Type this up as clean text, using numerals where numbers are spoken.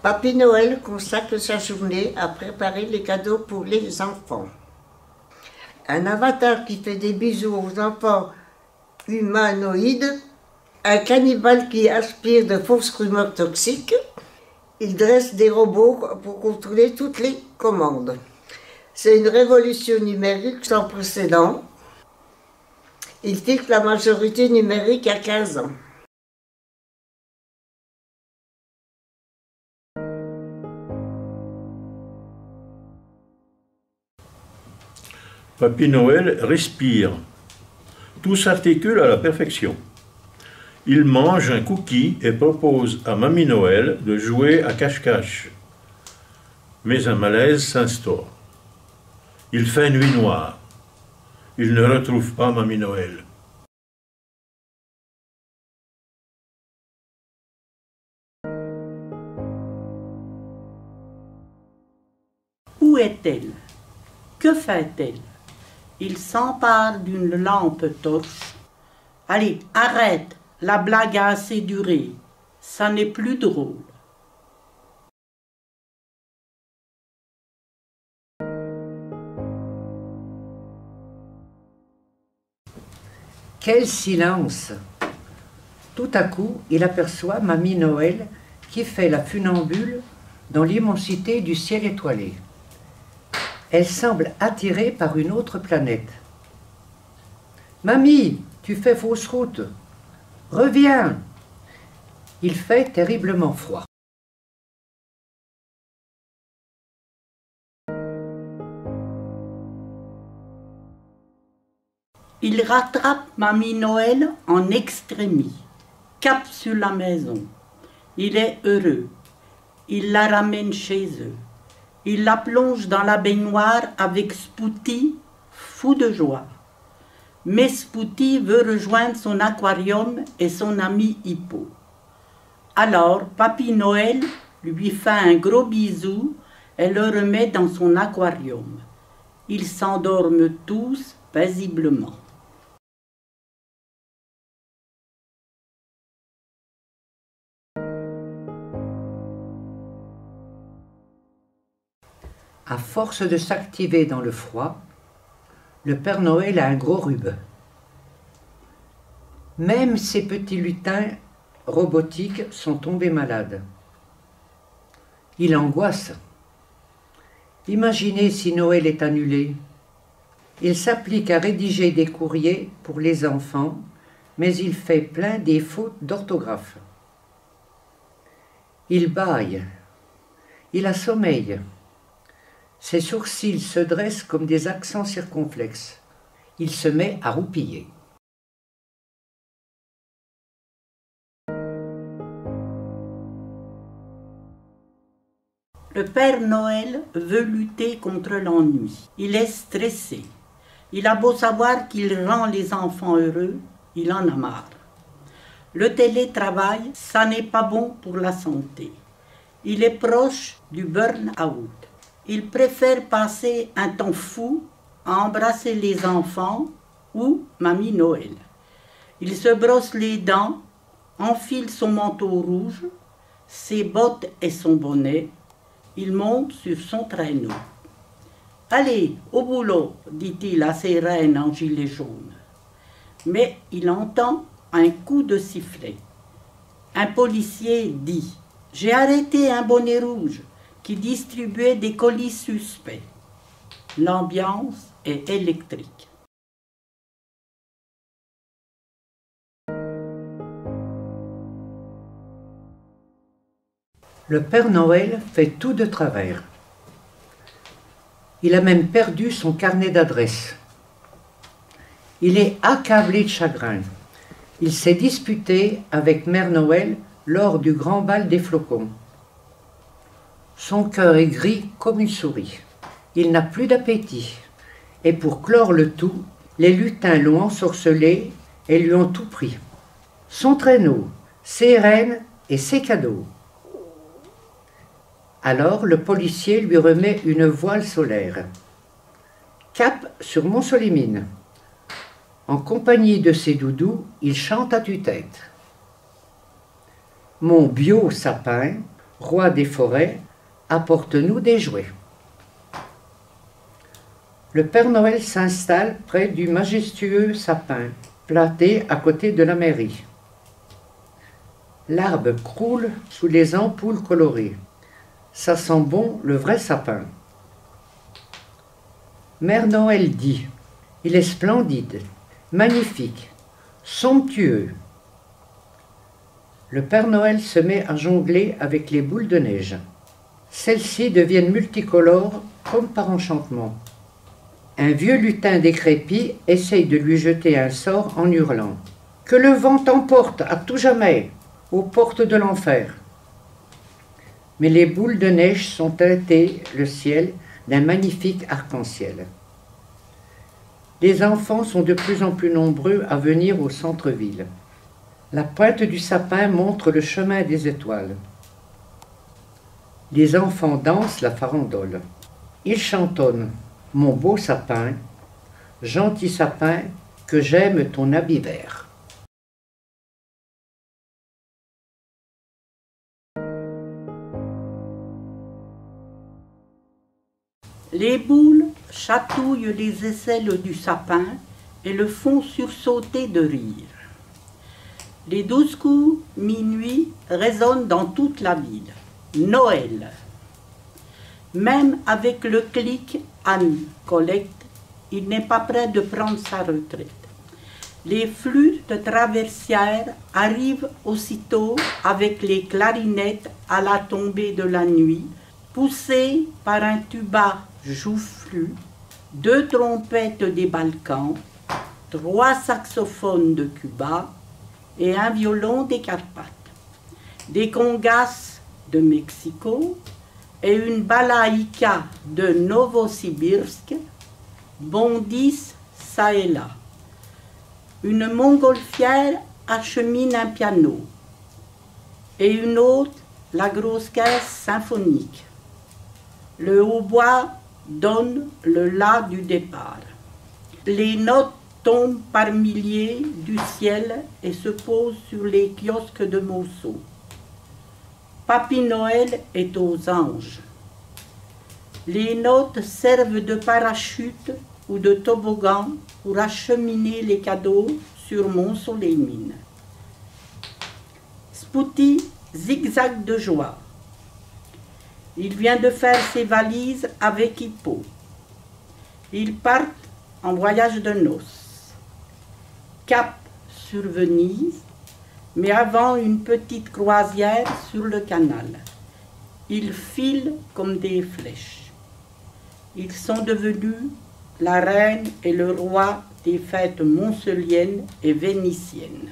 Papy Noël consacre sa journée à préparer les cadeaux pour les enfants. Un avatar qui fait des bisous aux enfants humanoïdes, un cannibale qui aspire de fausses rumeurs toxiques, il dresse des robots pour contrôler toutes les commandes. C'est une révolution numérique sans précédent. Il fixe la majorité numérique à 15 ans. Papy Noël respire. Tout s'articule à la perfection. Il mange un cookie et propose à Mamie Noël de jouer à cache-cache. Mais un malaise s'instaure. Il fait nuit noire. Il ne retrouve pas Mamie Noël. Où est-elle? Que fait-elle? Il s'empare d'une lampe torche. Allez, arrête, la blague a assez duré. Ça n'est plus drôle. Quel silence! Tout à coup, il aperçoit Mamie Noël qui fait la funambule dans l'immensité du ciel étoilé. Elle semble attirée par une autre planète. « Mamie, tu fais fausse route. Reviens !» Il fait terriblement froid. Il rattrape Mamie Noël en extrémie. Cap sur la maison. Il est heureux. Il la ramène chez eux. Il la plonge dans la baignoire avec Spouty, fou de joie. Mais Spouty veut rejoindre son aquarium et son ami Hippo. Alors, Papy Noël lui fait un gros bisou et le remet dans son aquarium. Ils s'endorment tous paisiblement. À force de s'activer dans le froid, le Père Noël a un gros rhume. Même ces petits lutins robotiques sont tombés malades. Il angoisse. Imaginez si Noël est annulé. Il s'applique à rédiger des courriers pour les enfants, mais il fait plein des fautes d'orthographe. Il bâille. Il a sommeil. Ses sourcils se dressent comme des accents circonflexes. Il se met à roupiller. Le Père Noël veut lutter contre l'ennui. Il est stressé. Il a beau savoir qu'il rend les enfants heureux, il en a marre. Le télétravail, ça n'est pas bon pour la santé. Il est proche du burn-out. Il préfère passer un temps fou à embrasser les enfants ou Mamie Noël. Il se brosse les dents, enfile son manteau rouge, ses bottes et son bonnet. Il monte sur son traîneau. « Allez, au boulot !» dit-il à ses reines en gilet jaune. Mais il entend un coup de sifflet. Un policier dit « J'ai arrêté un bonnet rouge qui distribuait des colis suspects. » L'ambiance est électrique. Le Père Noël fait tout de travers. Il a même perdu son carnet d'adresses. Il est accablé de chagrin. Il s'est disputé avec Mère Noël lors du grand bal des flocons. Son cœur est gris comme une souris. Il n'a plus d'appétit. Et pour clore le tout, les lutins l'ont ensorcelé et lui ont tout pris. Son traîneau, ses rennes et ses cadeaux. Alors le policier lui remet une voile solaire. Cap sur Montsolimine. En compagnie de ses doudous, il chante à tue-tête. Mon bio sapin, roi des forêts, apporte-nous des jouets. Le Père Noël s'installe près du majestueux sapin, planté à côté de la mairie. L'arbre croule sous les ampoules colorées. Ça sent bon le vrai sapin. Mère Noël dit: il est splendide, magnifique, somptueux. Le Père Noël se met à jongler avec les boules de neige. Celles-ci deviennent multicolores comme par enchantement. Un vieux lutin décrépit essaye de lui jeter un sort en hurlant: que le vent t'emporte à tout jamais aux portes de l'enfer. Mais les boules de neige sont teintées le ciel d'un magnifique arc-en-ciel. Les enfants sont de plus en plus nombreux à venir au centre-ville. La pointe du sapin montre le chemin des étoiles. Les enfants dansent la farandole. Ils chantonnent: mon beau sapin, gentil sapin, que j'aime ton habit vert. Les boules chatouillent les aisselles du sapin et le font sursauter de rire. Les 12 coups minuit résonnent dans toute la ville. Noël. Même avec le clic Anne collecte, il n'est pas prêt de prendre sa retraite. Les flûtes traversières arrivent aussitôt avec les clarinettes à la tombée de la nuit, poussées par un tuba joufflu, 2 trompettes des Balkans, 3 saxophones de Cuba et un violon des Carpates, des congas de Mexico et une balaïka de Novosibirsk bondissent çà et là. Une montgolfière achemine un piano et une autre la grosse caisse symphonique. Le hautbois donne le la du départ. Les notes tombent par milliers du ciel et se posent sur les kiosques de Monceau. Papy Noël est aux anges. Les notes servent de parachute ou de toboggan pour acheminer les cadeaux sur Mont-Soleil-Mine. Spouty zigzague de joie. Il vient de faire ses valises avec Hippo. Ils partent en voyage de noces. Cap sur Venise, mais avant une petite croisière sur le canal. Ils filent comme des flèches. Ils sont devenus la reine et le roi des fêtes monceliennes et vénitiennes.